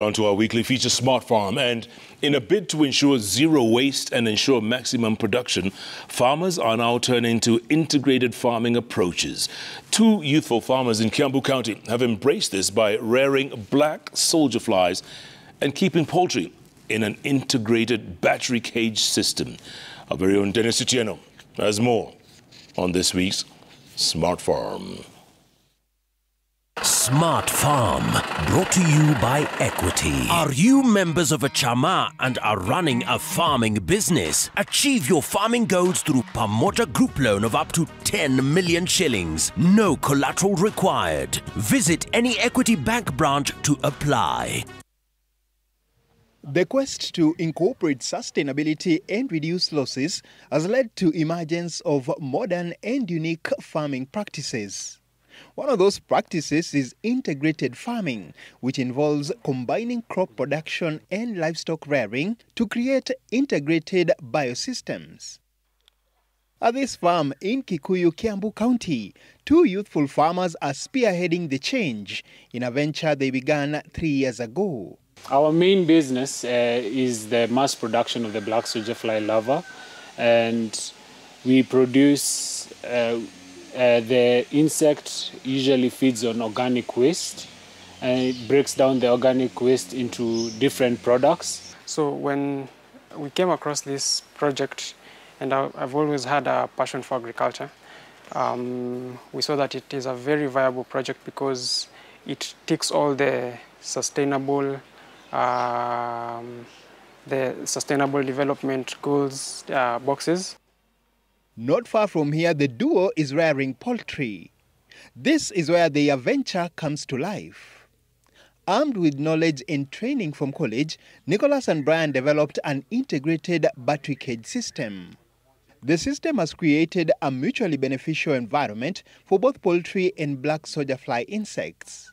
On to our weekly feature, Smart Farm. And in a bid to ensure zero waste and ensure maximum production, farmers are now turning to integrated farming approaches. Two youthful farmers in Kiambu County have embraced this by rearing black soldier flies and keeping poultry in an integrated battery cage system. Our very own Dennis Otieno has more on this week's Smart Farm. Smart Farm, brought to you by Equity. Are you members of a chama and are running a farming business? Achieve your farming goals through Pamota Group loan of up to 10 million shillings. No collateral required. Visit any Equity Bank branch to apply. The quest to incorporate sustainability and reduce losses has led to emergence of modern and unique farming practices. One of those practices is integrated farming, which involves combining crop production and livestock rearing to create integrated biosystems. At this farm in Kikuyu, Kiambu County, two youthful farmers are spearheading the change in a venture they began 3 years ago. Our main business is the mass production of the black soldier fly larva, and we produce the insect usually feeds on organic waste, and it breaks down the organic waste into different products. So when we came across this project, and I've always had a passion for agriculture, we saw that it is a very viable project because it ticks all the sustainable development goals boxes. Not far from here, the duo is rearing poultry. This is where their venture comes to life. Armed with knowledge and training from college, Nicholas and Brian developed an integrated battery cage system. The system has created a mutually beneficial environment for both poultry and black soldier fly insects.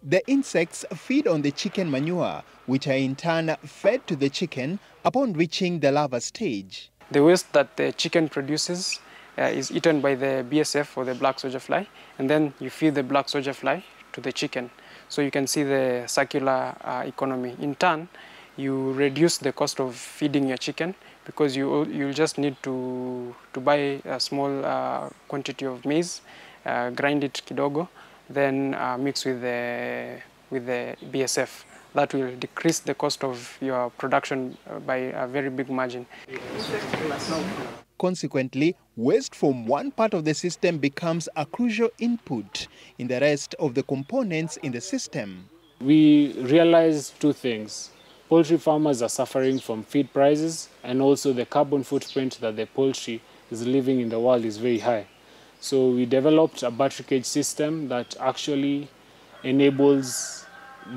The insects feed on the chicken manure, which are in turn fed to the chicken upon reaching the larva stage. The waste that the chicken produces is eaten by the BSF or the black soldier fly, and then you feed the black soldier fly to the chicken. So you can see the circular economy. In turn, you reduce the cost of feeding your chicken because you'll just need to buy a small quantity of maize, grind it kidogo, then mix with the BSF. That will decrease the cost of your production by a very big margin. Consequently, waste from one part of the system becomes a crucial input in the rest of the components in the system. We realized two things. Poultry farmers are suffering from feed prices, and also the carbon footprint that the poultry is living in the world is very high. So we developed a battery cage system that actually enables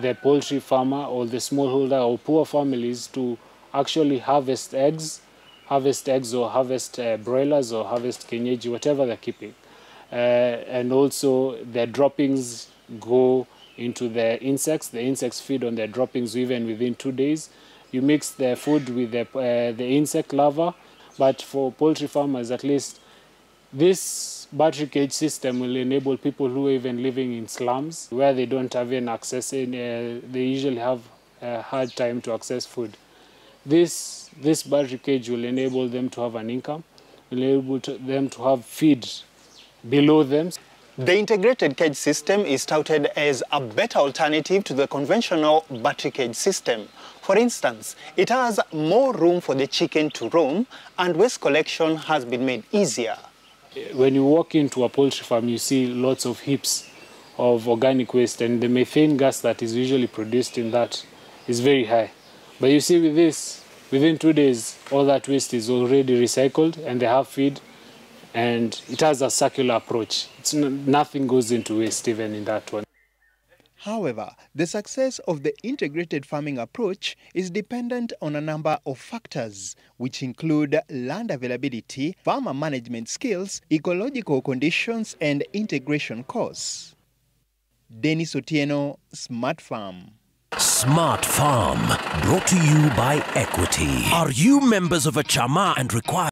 the poultry farmer or the smallholder or poor families to actually harvest eggs or harvest broilers or harvest kienyeji, whatever they're keeping. And also the droppings go into the insects. The insects feed on their droppings even within 2 days. You mix the food with the insect larva, but for poultry farmers at least, this battery cage system will enable people who are even living in slums where they don't have any access, they usually have a hard time to access food. This battery cage will enable them to have an income, will enable them to have feed below them. The integrated cage system is touted as a better alternative to the conventional battery cage system. For instance, it has more room for the chicken to roam, and waste collection has been made easier. When you walk into a poultry farm, you see lots of heaps of organic waste, and the methane gas that is usually produced in that is very high. But you see with this, within 2 days, all that waste is already recycled and they have feed, and it has a circular approach. Nothing goes into waste even in that one. However, the success of the integrated farming approach is dependent on a number of factors, which include land availability, farmer management skills, ecological conditions, and integration costs. Dennis Otieno, Smart Farm. Smart Farm, brought to you by Equity. Are you members of a chama and require